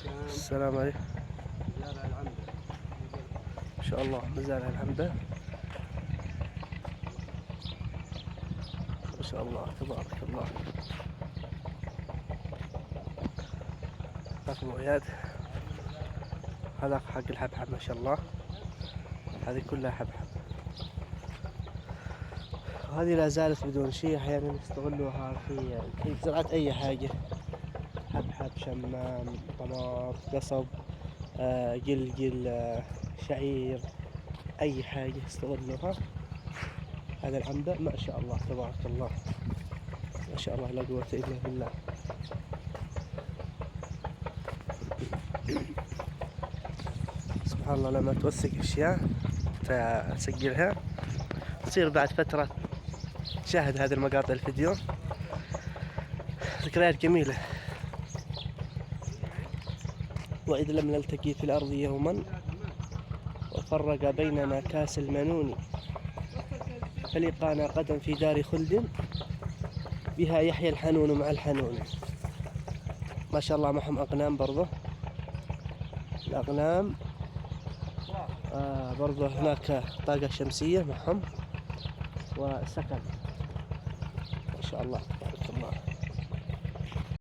السلام عليكم. ما شاء الله مزارع العنبة ما شاء الله تبارك الله. هذاك الوياد، هذاك حق الحبحب ما شاء الله. هذه كلها حبحب، وهذه لا زالت بدون شيء. أحيانا يستغلوها في زراعة أي حاجة، حبحب، شمام، طماط، قصب، قلقل، شعير، أي حاجة يستغلوها. هذا العنبة ما شاء الله تبارك الله، ما شاء الله لا قوة إلا بالله. سبحان الله، لما توثق أشياء تسجلها تصير بعد فترة تشاهد هذه المقاطع الفيديو ذكريات جميلة. وإذ لم نلتقي في الأرض يوما وفرق بيننا كاس المنون، فلقانا قدم في دار خلد بها يحيى الحنون مع الحنون. ما شاء الله معهم أغنام برضه، الأغنام برضه هناك طاقة شمسية معهم وسكن. ما شاء الله تبارك الله.